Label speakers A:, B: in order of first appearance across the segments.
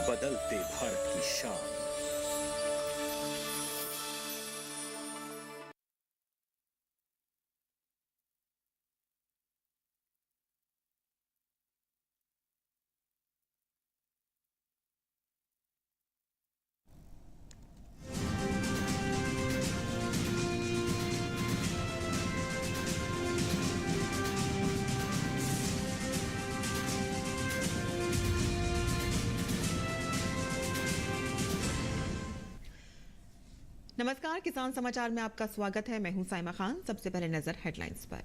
A: बदलते भारत की शान।
B: नमस्कार, किसान समाचार में आपका स्वागत है। मैं हूं साइमा खान। सबसे पहले नजर हेडलाइंस पर।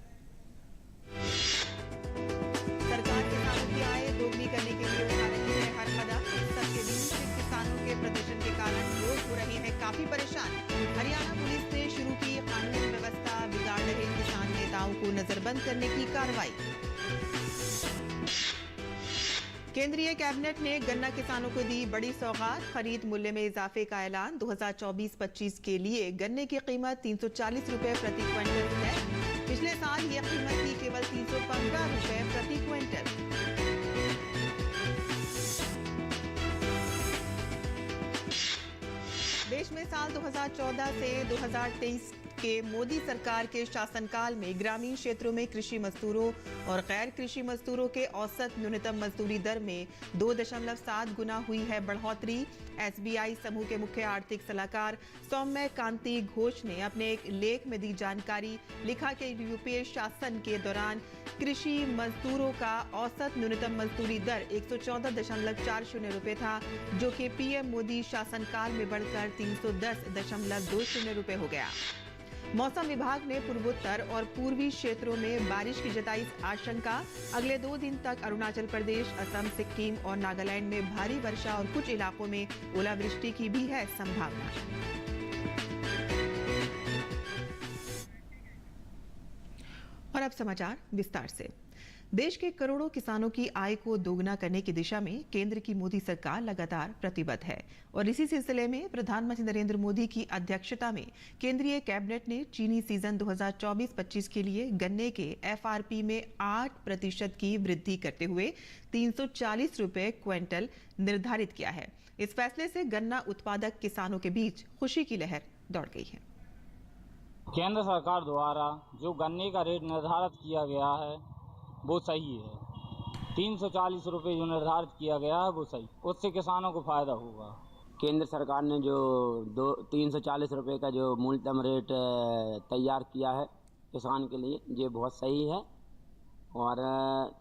B: सरकार किसानों की आय दोगुनी करने के लिए उठा रही है हर कदम। सबके बीच किसानों के प्रदर्शन के कारण लोग हो रहे हैं काफी परेशान। हरियाणा पुलिस ने शुरू की कानून व्यवस्था बिगाड़ रहे किसान नेताओं को नजरबंद करने की कार्रवाई। केंद्रीय कैबिनेट ने गन्ना किसानों को दी बड़ी सौगात। खरीद मूल्य में इजाफे का ऐलान। 2024-25 के लिए गन्ने की कीमत 340 रुपए प्रति क्विंटल है। पिछले साल यह कीमत थी केवल 315 रुपए प्रति क्विंटल। देश में साल 2014 से 2023 के मोदी सरकार के शासनकाल में ग्रामीण क्षेत्रों में कृषि मजदूरों और गैर कृषि मजदूरों के औसत न्यूनतम मजदूरी दर में 2.7 गुना हुई है बढ़ोतरी। एसबीआई समूह के मुख्य आर्थिक सलाहकार सौम्य कांति घोष ने अपने एक लेख में दी जानकारी। लिखा कि यूपीए शासन के दौरान कृषि मजदूरों का औसत न्यूनतम मजदूरी दर 114.40 रुपए था, जो कि पीएम मोदी शासनकाल में बढ़कर 310.20 रुपए हो गया। मौसम विभाग ने पूर्वोत्तर और पूर्वी क्षेत्रों में बारिश की जताई आशंका। अगले 2 दिन तक अरुणाचल प्रदेश, असम, सिक्किम और नागालैंड में भारी वर्षा और कुछ इलाकों में ओलावृष्टि की भी है संभावना। और अब समाचार विस्तार से। देश के करोड़ों किसानों की आय को दोगुना करने की दिशा में केंद्र की मोदी सरकार लगातार प्रतिबद्ध है और इसी सिलसिले में प्रधानमंत्री नरेंद्र मोदी की अध्यक्षता में केंद्रीय कैबिनेट ने चीनी सीजन 2024-25 के लिए गन्ने के एफआरपी में 8% की वृद्धि करते हुए 340 रुपए क्विंटल निर्धारित किया है। इस फैसले से गन्ना उत्पादक किसानों के बीच खुशी की लहर दौड़ गई है।
C: केंद्र सरकार द्वारा जो गन्ने का रेट निर्धारित किया गया है वो सही है। 340 रुपये जो निर्धारित किया गया है वो सही, उससे किसानों को फायदा होगा।
D: केंद्र सरकार ने जो 340 रुपये का जो मूलतम रेट तैयार किया है किसान के लिए, ये बहुत सही है और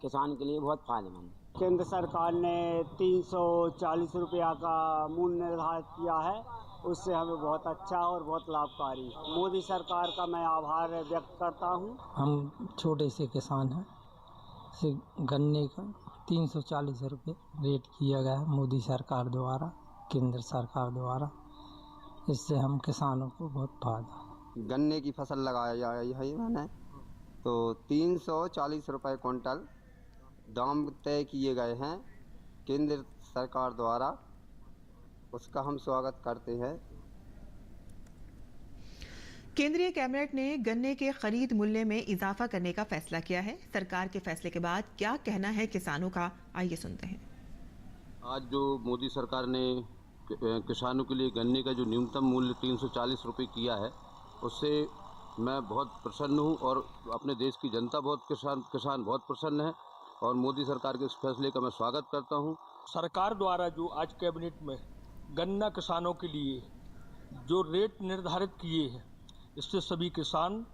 D: किसान के लिए बहुत फायदेमंद है।
E: केंद्र सरकार ने 340 रुपया का मूल्य निर्धारित किया है, उससे हमें बहुत अच्छा और बहुत लाभकारी। मोदी सरकार का मैं आभार व्यक्त करता हूँ।
F: हम छोटे से किसान हैं, से गन्ने का 340 रुपये रेट किया गया है मोदी सरकार द्वारा, केंद्र सरकार द्वारा। इससे हम किसानों को बहुत फायदा।
G: गन्ने की फसल लगाया है मैंने, तो 340 रुपये क्विंटल दाम तय किए गए हैं केंद्र सरकार द्वारा, उसका हम स्वागत करते हैं।
B: केंद्रीय कैबिनेट ने गन्ने के खरीद मूल्य में इजाफा करने का फैसला किया है। सरकार के फैसले के बाद क्या कहना है किसानों का, आइए सुनते हैं।
H: आज जो मोदी सरकार ने किसानों के लिए गन्ने का जो न्यूनतम मूल्य 340 रुपये किया है, उससे मैं बहुत प्रसन्न हूं और अपने देश की जनता बहुत किसान बहुत प्रसन्न है और मोदी सरकार के इस फैसले का मैं स्वागत करता हूं।
I: सरकार द्वारा जो आज कैबिनेट में गन्ना किसानों के लिए जो रेट निर्धारित किए हैं, इससे सभी किसान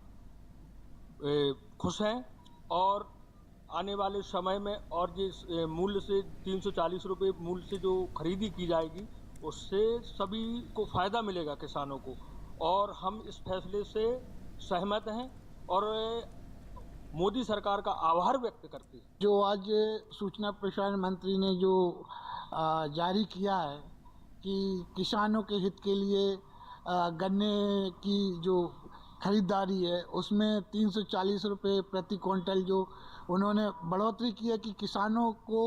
I: खुश हैं और आने वाले समय में और जिस मूल्य से 340 रुपये मूल्य से जो खरीदी की जाएगी, उससे सभी को फ़ायदा मिलेगा किसानों को, और हम इस फैसले से सहमत हैं और मोदी सरकार का आभार व्यक्त करते हैं।
J: जो आज सूचना प्रसारण मंत्री ने जो जारी किया है कि किसानों के हित के लिए गन्ने की जो खरीदारी है उसमें 340 रुपये प्रति क्विंटल जो उन्होंने बढ़ोतरी की है, कि किसानों को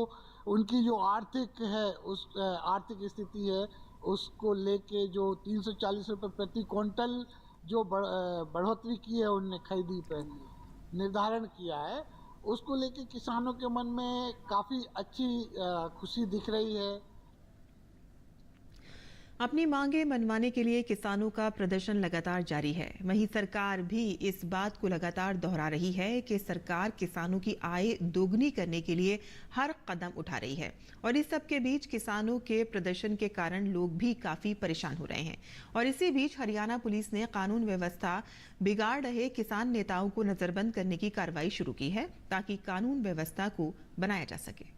J: उनकी जो आर्थिक है उस आर्थिक स्थिति है उसको लेके जो 340 रुपये प्रति क्विंटल जो बढ़ोतरी की है उनने खरीदी पे निर्धारण किया है, उसको लेके किसानों के मन में काफ़ी अच्छी खुशी दिख रही है।
B: अपनी मांगे मनवाने के लिए किसानों का प्रदर्शन लगातार जारी है। वहीं सरकार भी इस बात को लगातार दोहरा रही है कि सरकार किसानों की आय दोगुनी करने के लिए हर कदम उठा रही है। और इस सब के बीच किसानों के प्रदर्शन के कारण लोग भी काफी परेशान हो रहे हैं। और इसी बीच हरियाणा पुलिस ने कानून व्यवस्था बिगाड़ रहे किसान नेताओं को नजरबंद करने की कार्रवाई शुरू की है, ताकि कानून व्यवस्था को बनाया जा सके।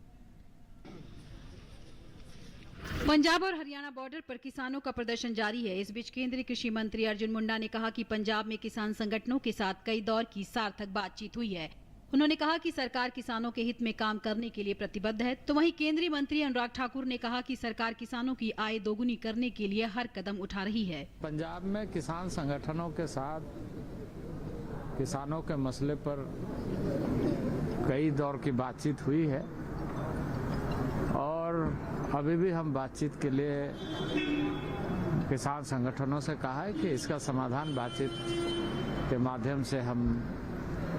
K: पंजाब और हरियाणा बॉर्डर पर किसानों का प्रदर्शन जारी है। इस बीच केंद्रीय कृषि मंत्री अर्जुन मुंडा ने कहा कि पंजाब में किसान संगठनों के साथ कई दौर की सार्थक बातचीत हुई है। उन्होंने कहा कि सरकार किसानों के हित में काम करने के लिए प्रतिबद्ध है। तो वहीं केंद्रीय मंत्री अनुराग ठाकुर ने कहा कि सरकार किसानों की आय दोगुनी करने के लिए हर कदम उठा रही है।
L: पंजाब में किसान संगठनों के साथ किसानों के मसले पर कई दौर की बातचीत हुई है और अभी भी हम बातचीत के लिए किसान संगठनों से कहा है कि इसका समाधान बातचीत के माध्यम से हम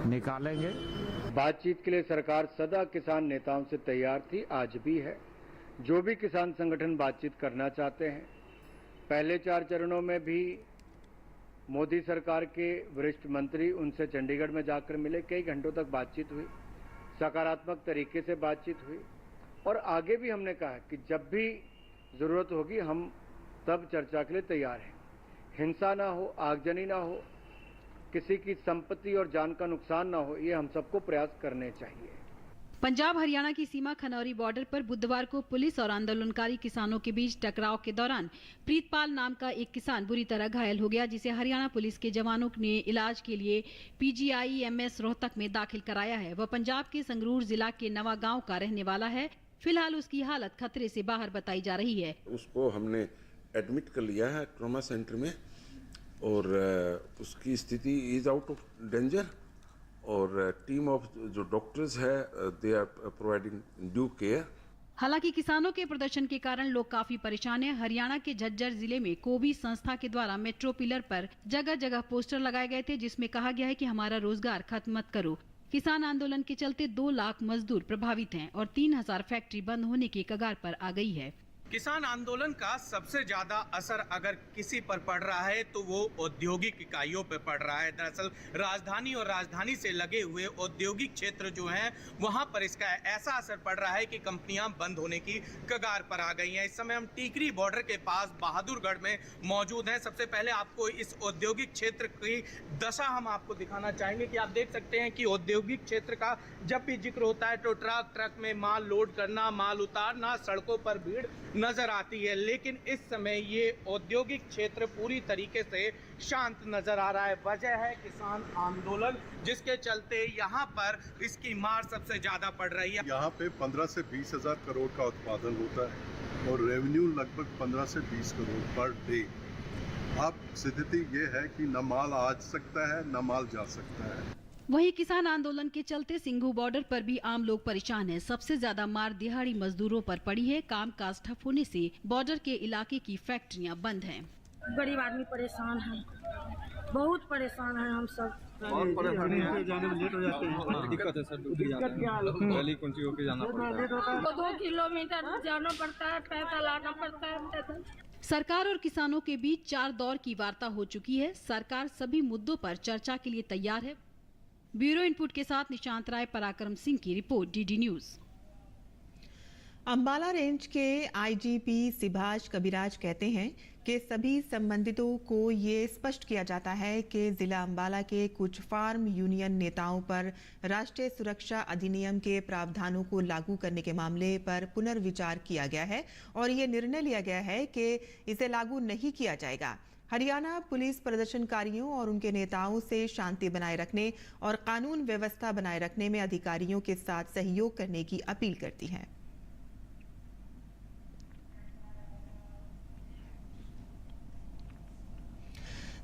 L: निकालेंगे।
M: बातचीत के लिए सरकार सदा किसान नेताओं से तैयार थी, आज भी है। जो भी किसान संगठन बातचीत करना चाहते हैं, पहले 4 चरणों में भी मोदी सरकार के वरिष्ठ मंत्री उनसे चंडीगढ़ में जाकर मिले, कई घंटों तक बातचीत हुई, सकारात्मक तरीके से बातचीत हुई। और आगे भी हमने कहा कि जब भी जरूरत होगी हम तब चर्चा के लिए तैयार हैं। हिंसा ना हो, आगजनी ना हो, किसी की संपत्ति और जान का नुकसान ना हो, ये हम सबको प्रयास करने चाहिए।
K: पंजाब हरियाणा की सीमा खनौरी बॉर्डर पर बुधवार को पुलिस और आंदोलनकारी किसानों के बीच टकराव के दौरान प्रीतपाल नाम का एक किसान बुरी तरह घायल हो गया, जिसे हरियाणा पुलिस के जवानों ने इलाज के लिए PGIMS रोहतक में दाखिल कराया है। वह पंजाब के संगरूर जिला के नवा गांव का रहने वाला है। फिलहाल उसकी हालत खतरे से बाहर बताई जा रही है।
N: उसको हमने एडमिट कर लिया है ट्रॉमा सेंटर में और उसकी स्थिति इज आउट ऑफ डेंजर और टीम ऑफ जो डॉक्टर्स है they are providing due care.
K: हालांकि किसानों के प्रदर्शन के कारण लोग काफी परेशान हैं। हरियाणा के झज्जर जिले में कोबी संस्था के द्वारा मेट्रो पिलर पर जगह जगह पोस्टर लगाए गए थे, जिसमें कहा गया है कि हमारा रोजगार खत्म मत करो। किसान आंदोलन के चलते 2 लाख मजदूर प्रभावित हैं और 3000 फैक्ट्री बंद होने की कगार पर आ गई है।
O: किसान आंदोलन का सबसे ज्यादा असर अगर किसी पर पड़ रहा है तो वो औद्योगिक इकाइयों पर पड़ रहा है। दरअसल राजधानी और राजधानी से लगे हुए औद्योगिक क्षेत्र जो हैं वहां पर इसका ऐसा असर पड़ रहा है कि कंपनियां बंद होने की कगार पर आ गई हैं। इस समय हम टीकरी बॉर्डर के पास बहादुरगढ़ में मौजूद हैं। सबसे पहले आपको इस औद्योगिक क्षेत्र की दशा हम आपको दिखाना चाहेंगे कि आप देख सकते हैं कि औद्योगिक क्षेत्र का जब भी जिक्र होता है तो ट्रक में माल लोड करना, माल उतारना, सड़कों पर भीड़ नजर आती है। लेकिन इस समय ये औद्योगिक क्षेत्र पूरी तरीके से शांत नजर आ रहा है। वजह है किसान आंदोलन, जिसके चलते यहाँ पर इसकी मार सबसे ज्यादा पड़ रही है।
P: यहाँ पे 15 से 20 हजार करोड़ का उत्पादन होता है और रेवेन्यू लगभग 15 से 20 करोड़ पर डे। अब स्थिति ये है कि न माल आ सकता है न माल जा सकता है।
K: वहीं किसान आंदोलन के चलते सिंघू बॉर्डर पर भी आम लोग परेशान हैं। सबसे ज्यादा मार दिहाड़ी मजदूरों पर पड़ी है। कामकाज ठप होने से बॉर्डर के इलाके की फैक्ट्रियां बंद हैं।
Q: गरीब आदमी परेशान है, बहुत परेशान है हम सब।
R: और परेशानी है, जाने में लेट हो जाते हैं। दिक्कत है सर, दिक्कत क्या है? गली कुंची होके जाना पड़ता है।
Q: 2 किलोमीटर जाना पड़ता है, पैसा लाना पड़ता है।
K: सरकार और किसानों के बीच 4 दौर की वार्ता हो चुकी है। सरकार सभी मुद्दों पर चर्चा के लिए तैयार है। ब्यूरो इनपुट के साथ निशांत राय, पराक्रम सिंह की report, DD news.
B: Ambala range के IGP सिभाष कविराज कहते हैं कि सभी संबंधितों को ये स्पष्ट किया जाता है कि जिला अंबाला के कुछ फार्म यूनियन नेताओं पर राष्ट्रीय सुरक्षा अधिनियम के प्रावधानों को लागू करने के मामले पर पुनर्विचार किया गया है और ये निर्णय लिया गया है कि इसे लागू नहीं किया जाएगा। हरियाणा पुलिस प्रदर्शनकारियों और उनके नेताओं से शांति बनाए रखने और कानून व्यवस्था बनाए रखने में अधिकारियों के साथ सहयोग करने की अपील करती है।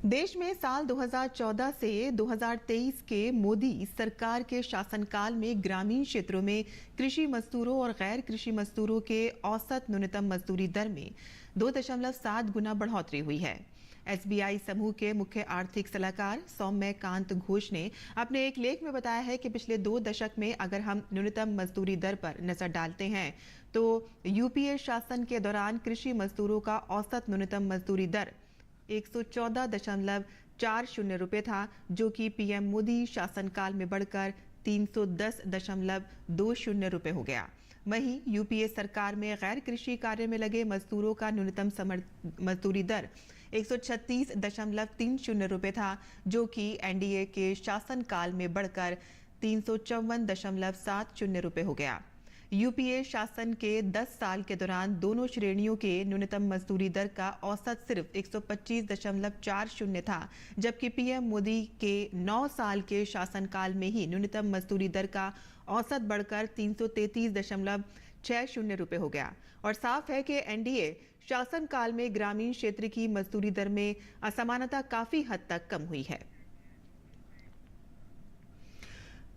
B: देश में साल 2014 से 2023 के मोदी सरकार के शासनकाल में ग्रामीण क्षेत्रों में कृषि मजदूरों और गैर कृषि मजदूरों के औसत न्यूनतम मजदूरी दर में 2.7 गुना बढ़ोतरी हुई है। एसबीआई समूह के मुख्य आर्थिक सलाहकार सौम्यकांत घोष ने अपने एक लेख में बताया है कि पिछले 2 दशक में अगर हम न्यूनतम मजदूरी दर पर नजर डालते हैं तो यूपीए शासन के दौरान कृषि मजदूरों का औसत न्यूनतम मजदूरी दर 114.40 रुपये था, जो कि पीएम मोदी शासनकाल में बढ़कर 310.20 रुपये हो गया। वहीं यूपीए सरकार में गैर कृषि कार्य में लगे मजदूरों का न्यूनतम मजदूरी दर 136.30 रुपये था, जो कि एनडीए के शासनकाल में बढ़कर 354.70 रुपये हो गया। यूपीए शासन के 10 साल के दौरान दोनों श्रेणियों के न्यूनतम मजदूरी दर का औसत सिर्फ 125.40 था, जबकि पीएम मोदी के 9 साल के शासनकाल में ही न्यूनतम मजदूरी दर का औसत बढ़कर 333.60 रुपये हो गया। और साफ है कि एनडीए शासनकाल में ग्रामीण क्षेत्र की मजदूरी दर में असमानता काफी हद तक कम हुई है।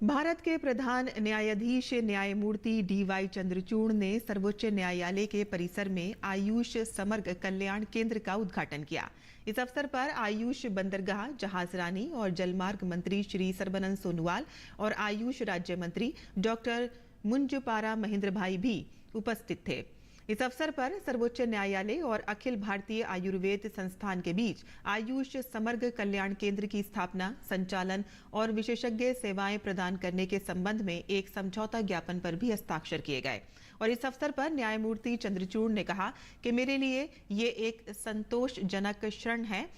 B: भारत के प्रधान न्यायाधीश न्यायमूर्ति डीवाई चंद्रचूड़ ने सर्वोच्च न्यायालय के परिसर में आयुष समग्र कल्याण केंद्र का उद्घाटन किया। इस अवसर पर आयुष बंदरगाह, जहाजरानी और जलमार्ग मंत्री श्री सर्बानंद सोनोवाल और आयुष राज्य मंत्री डॉक्टर मुंजपारा महेंद्र भाई भी उपस्थित थे। इस अवसर पर सर्वोच्च न्यायालय और अखिल भारतीय आयुर्वेद संस्थान के बीच आयुष समग्र कल्याण केंद्र की स्थापना, संचालन और विशेषज्ञ सेवाएं प्रदान करने के संबंध में एक समझौता ज्ञापन पर भी हस्ताक्षर किए गए। और इस अवसर पर न्यायमूर्ति चंद्रचूड़ ने कहा कि मेरे लिए ये एक संतोषजनक क्षण है।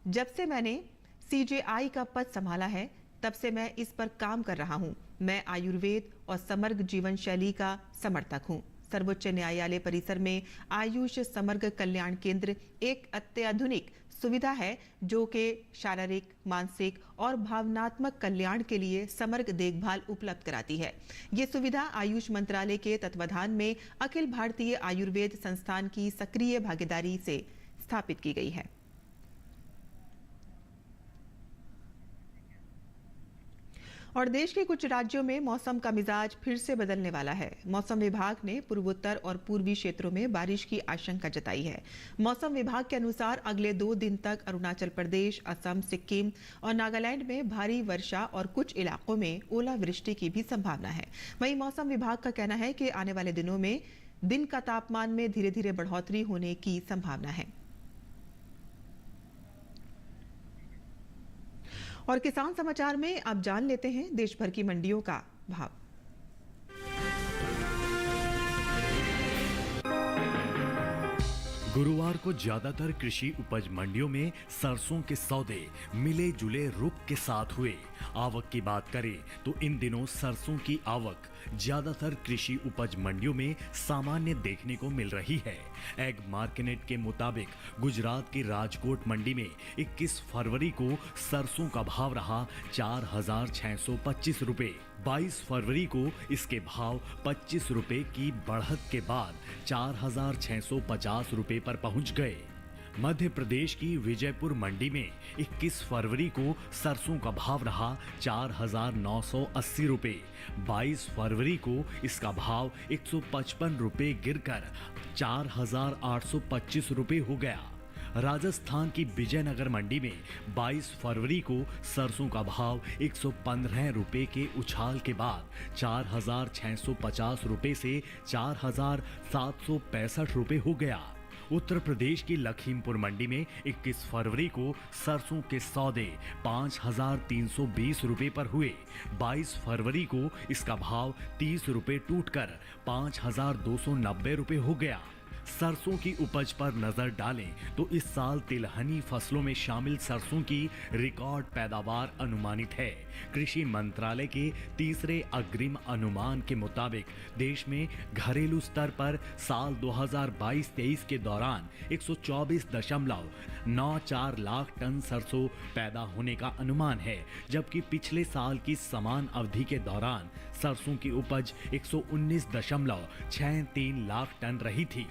B: जब से मैंने सीजेआई का पद संभाला है, तब से मैं इस पर काम कर रहा हूँ। मैं आयुर्वेद और समग्र जीवन शैली का समर्थक हूँ। सर्वोच्च न्यायालय परिसर में आयुष समग्र कल्याण केंद्र एक अत्याधुनिक सुविधा है, जो कि शारीरिक, मानसिक और भावनात्मक कल्याण के लिए समग्र देखभाल उपलब्ध कराती है। ये सुविधा आयुष मंत्रालय के तत्वाधान में अखिल भारतीय आयुर्वेद संस्थान की सक्रिय भागीदारी से स्थापित की गई है। और देश के कुछ राज्यों में मौसम का मिजाज फिर से बदलने वाला है। मौसम विभाग ने पूर्वोत्तर और पूर्वी क्षेत्रों में बारिश की आशंका जताई है। मौसम विभाग के अनुसार अगले 2 दिन तक अरुणाचल प्रदेश, असम, सिक्किम और नागालैंड में भारी वर्षा और कुछ इलाकों में ओलावृष्टि की भी संभावना है। वहीं मौसम विभाग का कहना है कि आने वाले दिनों में दिन का तापमान में धीरे धीरे बढ़ोतरी होने की संभावना है। और किसान समाचार में अब जान लेते हैं देश भर की मंडियों का भाव।
S: गुरुवार को ज्यादातर कृषि उपज मंडियों में सरसों के सौदे मिले जुले रुख के साथ हुए। आवक की बात करें तो इन दिनों सरसों की आवक ज्यादातर कृषि उपज मंडियों में सामान्य देखने को मिल रही है। एग मार्केट के मुताबिक गुजरात की राजकोट मंडी में 21 फरवरी को सरसों का भाव रहा 4,625 रुपए। 22 फरवरी को इसके भाव 25 रुपए की बढ़त के बाद 4,650 रुपए पर पहुंच गए। मध्य प्रदेश की विजयपुर मंडी में 21 फरवरी को सरसों का भाव रहा 4,980 रुपए। 22 फरवरी को इसका भाव 155 रुपए गिरकर 4,825 रुपए हो गया। राजस्थान की विजयनगर मंडी में 22 फरवरी को सरसों का भाव 115 रुपए के उछाल के बाद 4,650 रुपए से 4,765 रुपए हो गया। उत्तर प्रदेश की लखीमपुर मंडी में 21 फरवरी को सरसों के सौदे 5,320 रुपए पर हुए। 22 फरवरी को इसका भाव 30 रुपए टूटकर 5,290 रुपए हो गया। सरसों की उपज पर नजर डालें तो इस साल तिलहनी फसलों में शामिल सरसों की रिकॉर्ड पैदावार अनुमानित है। कृषि मंत्रालय के तीसरे अग्रिम अनुमान के मुताबिक देश में घरेलू स्तर पर साल 2022-23 के दौरान 124.94 लाख टन सरसों पैदा होने का अनुमान है, जबकि पिछले साल की समान अवधि के दौरान सरसों की उपज 119.63 लाख टन रही थी।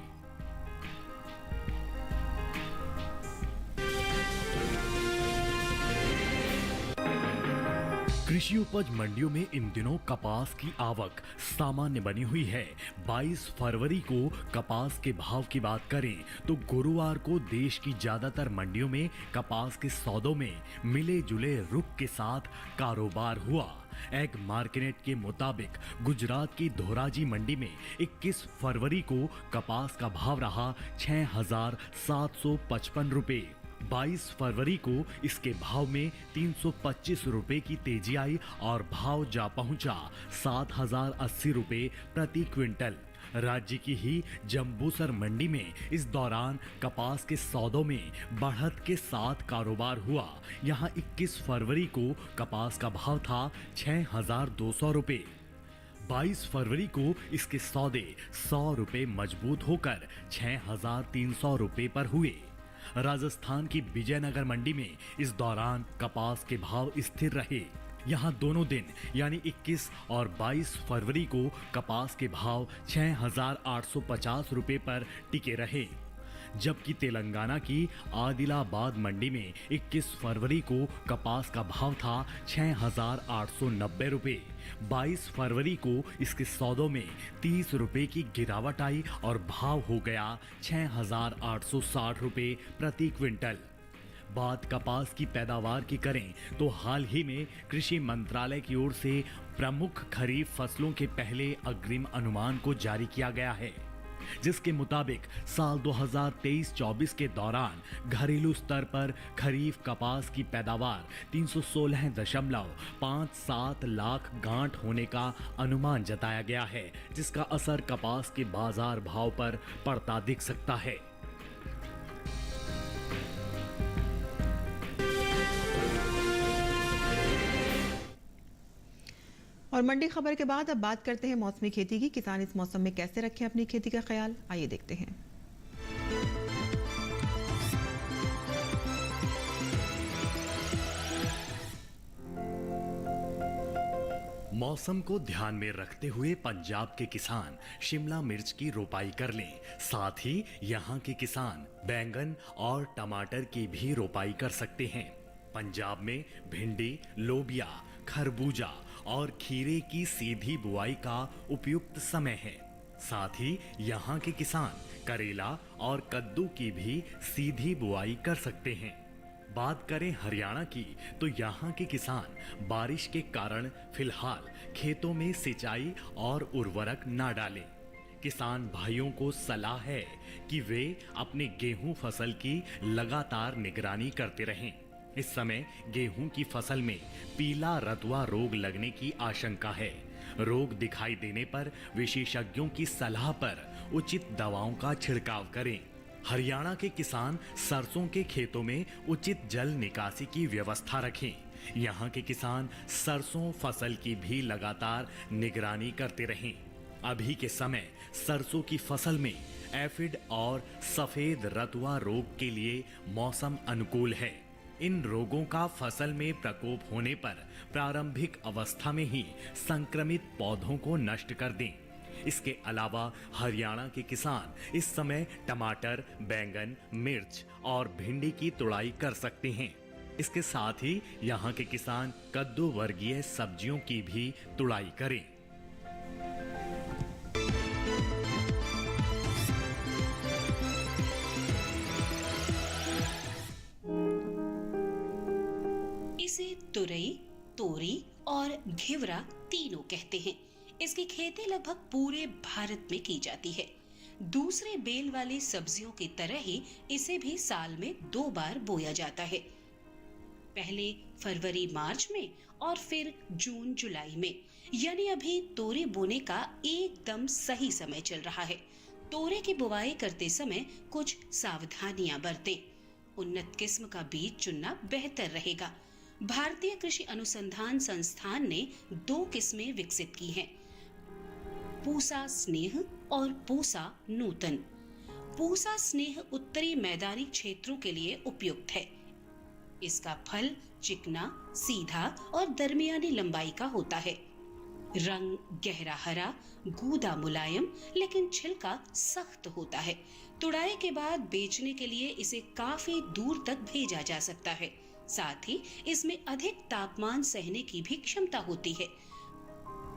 S: कृषि उपज मंडियों में इन दिनों कपास की आवक सामान्य बनी हुई है। 22 फरवरी को कपास के भाव की बात करें तो गुरुवार को देश की ज्यादातर मंडियों में कपास के सौदों में मिले जुले रुख के साथ कारोबार हुआ। एग मार्केट के मुताबिक गुजरात की धोराजी मंडी में 21 फरवरी को कपास का भाव रहा 6,755 रुपए। 22 फरवरी को इसके भाव में 325 रुपए की तेजी आई और भाव जा पहुंचा 7,080 रुपए प्रति क्विंटल। राज्य की ही जम्बूसर मंडी में इस दौरान कपास के सौदों में बढ़त के साथ कारोबार हुआ। यहां 21 फरवरी को कपास का भाव था 6,200 रुपए। 22 फरवरी को इसके सौदे 100 रुपए मजबूत होकर 6,300 रुपए पर हुए। राजस्थान की विजयनगर मंडी में इस दौरान कपास के भाव स्थिर रहे। यहां दोनों दिन यानी 21 और 22 फरवरी को कपास के भाव 6,850 रुपए पर टिके रहे। जबकि तेलंगाना की आदिलाबाद मंडी में 21 फरवरी को कपास का भाव था 6,890 रुपए। 22 फरवरी को इसके सौदों में 30 रुपए की गिरावट आई और भाव हो गया 6,860 रुपए प्रति क्विंटल। बात कपास की पैदावार की करें तो हाल ही में कृषि मंत्रालय की ओर से प्रमुख खरीफ फसलों के पहले अग्रिम अनुमान को जारी किया गया है, जिसके मुताबिक साल 2023-24 के दौरान घरेलू स्तर पर खरीफ कपास की पैदावार 316.57 लाख गांठ होने का अनुमान जताया गया है, जिसका असर कपास के बाजार भाव पर पड़ता दिख सकता है।
B: और मंडी खबर के बाद अब बात करते हैं मौसमी खेती की। किसान इस मौसम में कैसे रखें अपनी खेती का ख्याल, आइए देखते हैं।
S: मौसम को ध्यान में रखते हुए पंजाब के किसान शिमला मिर्च की रोपाई कर लें। साथ ही यहाँ के किसान बैंगन और टमाटर की भी रोपाई कर सकते हैं। पंजाब में भिंडी, लोबिया, खरबूजा और खीरे की सीधी बुआई का उपयुक्त समय है। साथ ही यहाँ के किसान करेला और कद्दू की भी सीधी बुआई कर सकते हैं। बात करें हरियाणा की तो यहाँ के किसान बारिश के कारण फिलहाल खेतों में सिंचाई और उर्वरक ना डालें। किसान भाइयों को सलाह है कि वे अपने गेहूं फसल की लगातार निगरानी करते रहें। इस समय गेहूं की फसल में पीला रतुआ रोग लगने की आशंका है। रोग दिखाई देने पर विशेषज्ञों की सलाह पर उचित दवाओं का छिड़काव करें। हरियाणा के किसान सरसों के खेतों में उचित जल निकासी की व्यवस्था रखें। यहाँ के किसान सरसों फसल की भी लगातार निगरानी करते रहें। अभी के समय सरसों की फसल में एफिड और सफेद रतुआ रोग के लिए मौसम अनुकूल है। इन रोगों का फसल में प्रकोप होने पर प्रारंभिक अवस्था में ही संक्रमित पौधों को नष्ट कर दें। इसके अलावा हरियाणा के किसान इस समय टमाटर, बैंगन, मिर्च और भिंडी की तुड़ाई कर सकते हैं। इसके साथ ही यहाँ के किसान कद्दू वर्गीय सब्जियों की भी तुड़ाई करें।
T: इसे तुरई, तोरी और घेवरा तीनों कहते हैं। इसकी खेती लगभग पूरे भारत में की जाती है। दूसरे बेल वाली सब्जियों की तरह ही इसे भी साल में 2 बार बोया जाता है, पहले फरवरी मार्च में और फिर जून जुलाई में। यानी अभी तोरी बोने का एकदम सही समय चल रहा है। तोरे की बुवाई करते समय कुछ सावधानियां बरतें। उन्नत किस्म का बीज चुनना बेहतर रहेगा। भारतीय कृषि अनुसंधान संस्थान ने 2 किस्में विकसित की हैं, पूसा स्नेह और पूसा नूतन। पूसा स्नेह उत्तरी मैदानी क्षेत्रों के लिए उपयुक्त है। इसका फल चिकना, सीधा और दरमियानी लंबाई का होता है। रंग गहरा हरा, गूदा मुलायम, लेकिन छिलका सख्त होता है। तुड़ाई के बाद बेचने के लिए इसे काफी दूर तक भेजा जा सकता है। साथ ही इसमें अधिक तापमान सहने की भी क्षमता होती है।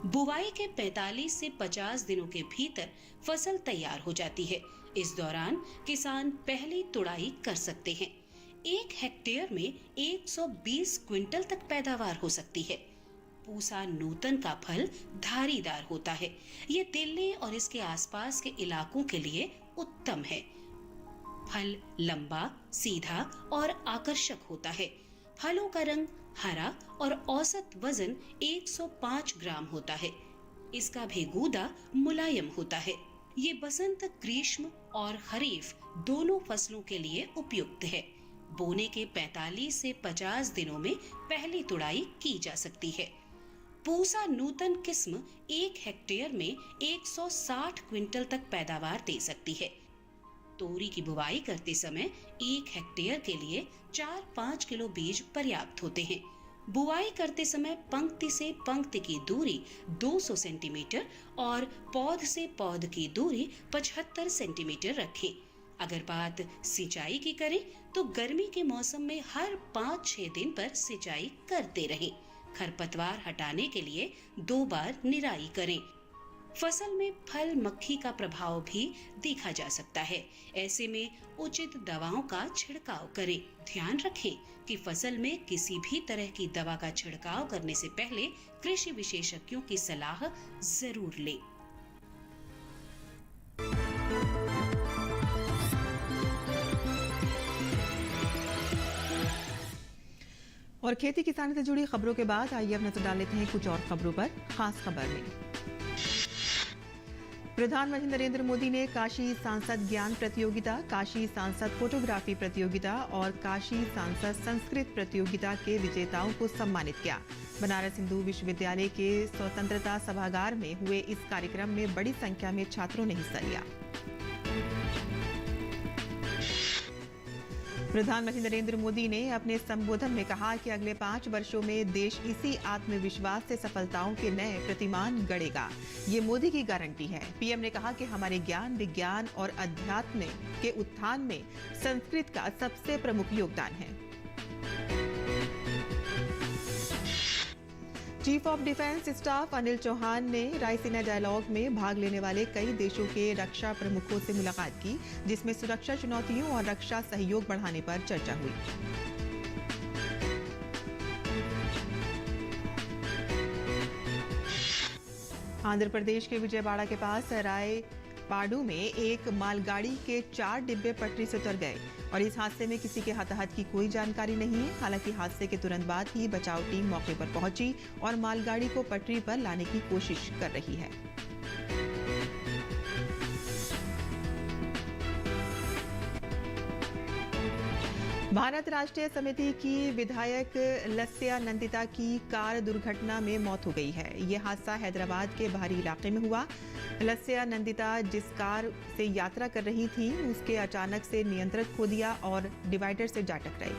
T: बुवाई के 45 से 50 दिनों के भीतर फसल तैयार हो जाती है। इस दौरान किसान पहली तुड़ाई कर सकते हैं। 1 हेक्टेयर में 120 क्विंटल तक पैदावार हो सकती है। पूसा नूतन का फल धारीदार होता है। ये दिल्ली और इसके आसपास के इलाकों के लिए उत्तम है। फल लंबा, सीधा और आकर्षक होता है। फलों का रंग हरा और औसत वजन 105 ग्राम होता है। इसका भेगूदा मुलायम होता है। ये बसंत, ग्रीष्म और खरीफ दोनों फसलों के लिए उपयुक्त है। बोने के 45 से 50 दिनों में पहली तुड़ाई की जा सकती है। पूसा नूतन किस्म 1 हेक्टेयर में 160 क्विंटल तक पैदावार दे सकती है। तोरी की बुवाई करते समय 1 हेक्टेयर के लिए 4-5 किलो बीज पर्याप्त होते हैं। बुवाई करते समय पंक्ति से पंक्ति की दूरी 200 सेंटीमीटर और पौध से पौध की दूरी 75 सेंटीमीटर रखें। अगर बात सिंचाई की करें तो गर्मी के मौसम में हर 5-6 दिन पर सिंचाई करते रहें। खरपतवार हटाने के लिए 2 बार निराई करें। फसल में फल मक्खी का प्रभाव भी देखा जा सकता है। ऐसे में उचित दवाओं का छिड़काव करें। ध्यान रखें कि फसल में किसी भी तरह की दवा का छिड़काव करने से पहले कृषि विशेषज्ञों की सलाह जरूर लें।
B: और खेती किसानी से जुड़ी खबरों के बाद आइए अब नजर डाल लेते हैं कुछ और खबरों पर। खास खबर में प्रधानमंत्री नरेंद्र मोदी ने काशी सांसद ज्ञान प्रतियोगिता, काशी सांसद फोटोग्राफी प्रतियोगिता और काशी सांसद संस्कृत प्रतियोगिता के विजेताओं को सम्मानित किया। बनारस हिंदू विश्वविद्यालय के स्वतंत्रता सभागार में हुए इस कार्यक्रम में बड़ी संख्या में छात्रों ने हिस्सा लिया। प्रधानमंत्री नरेंद्र मोदी ने अपने संबोधन में कहा कि अगले 5 वर्षों में देश इसी आत्मविश्वास से सफलताओं के नए प्रतिमान गढ़ेगा। ये मोदी की गारंटी है। पीएम ने कहा कि हमारे ज्ञान, विज्ञान और अध्यात्म के उत्थान में संस्कृत का सबसे प्रमुख योगदान है। Chief of defence staff Anil Chauhan ने रायसीना डायलॉग में भाग लेने वाले कई देशों के रक्षा प्रमुखों से मुलाकात की, जिसमें सुरक्षा चुनौतियों और रक्षा सहयोग बढ़ाने पर चर्चा हुई। आंध्र प्रदेश के विजयवाड़ा के पास रायपाडू में एक मालगाड़ी के 4 डिब्बे पटरी से उतर गए और इस हादसे में किसी के हताहत की कोई जानकारी नहीं है। हालांकि हादसे के तुरंत बाद ही बचाव टीम मौके पर पहुंची और मालगाड़ी को पटरी पर लाने की कोशिश कर रही है। भारत राष्ट्रीय समिति की विधायक लस्या नंदिता की कार दुर्घटना में मौत हो गई है। यह हादसा हैदराबाद के बाहरी इलाके में हुआ। लस्या नंदिता जिस कार से यात्रा कर रही थी उसके अचानक से नियंत्रण खो दिया और डिवाइडर से जा टकराई।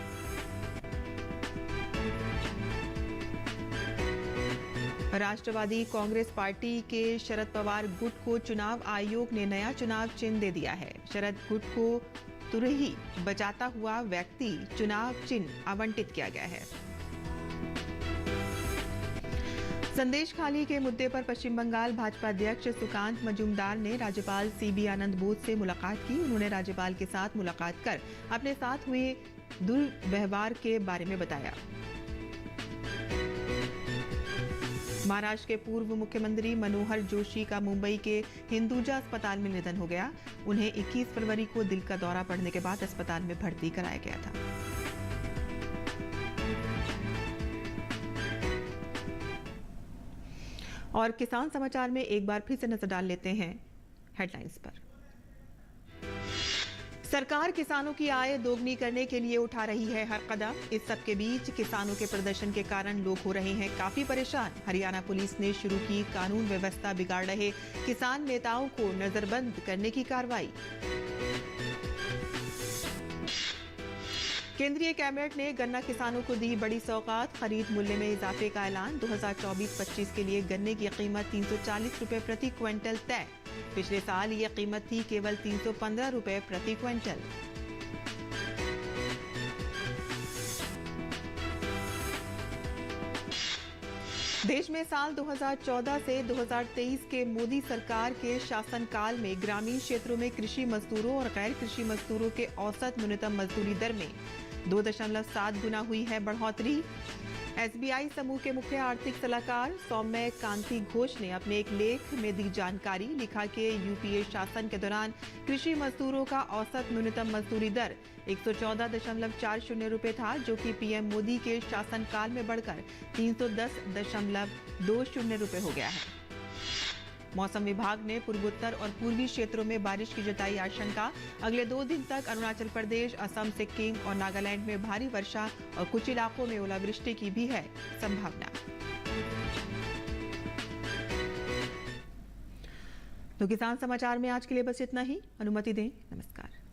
B: राष्ट्रवादी कांग्रेस पार्टी के शरद पवार गुट को चुनाव आयोग ने नया चुनाव चिन्ह दे दिया है। शरद गुट को तुरही बचाता हुआ व्यक्ति चुनाव चिन्ह आवंटित किया गया है। संदेश खाली के मुद्दे पर पश्चिम बंगाल भाजपा अध्यक्ष सुकांत मजूमदार ने राज्यपाल सीबी आनंद बोस से मुलाकात की। उन्होंने राज्यपाल के साथ मुलाकात कर अपने साथ हुए दुर्व्यवहार के बारे में बताया। महाराष्ट्र के पूर्व मुख्यमंत्री मनोहर जोशी का मुंबई के हिंदुजा अस्पताल में निधन हो गया। उन्हें 21 फरवरी को दिल का दौरा पड़ने के बाद अस्पताल में भर्ती कराया गया था। और किसान समाचार में एक बार फिर से नजर डाल लेते हैं हेडलाइंस पर। सरकार किसानों की आय दोगुनी करने के लिए उठा रही है हर कदम। इस सब के बीच किसानों के प्रदर्शन के कारण लोग हो रहे हैं काफी परेशान। हरियाणा पुलिस ने शुरू की कानून व्यवस्था बिगाड़ रहे किसान नेताओं को नजरबंद करने की कार्रवाई। केंद्रीय कैबिनेट ने गन्ना किसानों को दी बड़ी सौगात। खरीद मूल्य में इजाफे का ऐलान। 2024-25 के लिए गन्ने की कीमत 340 रुपए प्रति क्विंटल तय। पिछले साल ये कीमत थी केवल 315 रुपए प्रति क्विंटल। देश में साल 2014 से 2023 के मोदी सरकार के शासनकाल में ग्रामीण क्षेत्रों में कृषि मजदूरों और गैर कृषि मजदूरों के औसत न्यूनतम मजदूरी दर में 2.7 गुना हुई है बढ़ोतरी। एसबीआई समूह के मुख्य आर्थिक सलाहकार सौम्य कांति घोष ने अपने एक लेख में दी जानकारी। लिखा कि यूपीए शासन के दौरान कृषि मजदूरों का औसत न्यूनतम मजदूरी दर 114.40 रुपए था, जो कि पीएम मोदी के शासनकाल में बढ़कर 310.20 रुपए हो गया है। मौसम विभाग ने पूर्वोत्तर और पूर्वी क्षेत्रों में बारिश की जताई आशंका। अगले 2 दिन तक अरुणाचल प्रदेश, असम, सिक्किम और नागालैंड में भारी वर्षा और कुछ इलाकों में ओलावृष्टि की भी है संभावना। तो किसान समाचार में आज के लिए बस इतना ही। अनुमति दें। नमस्कार।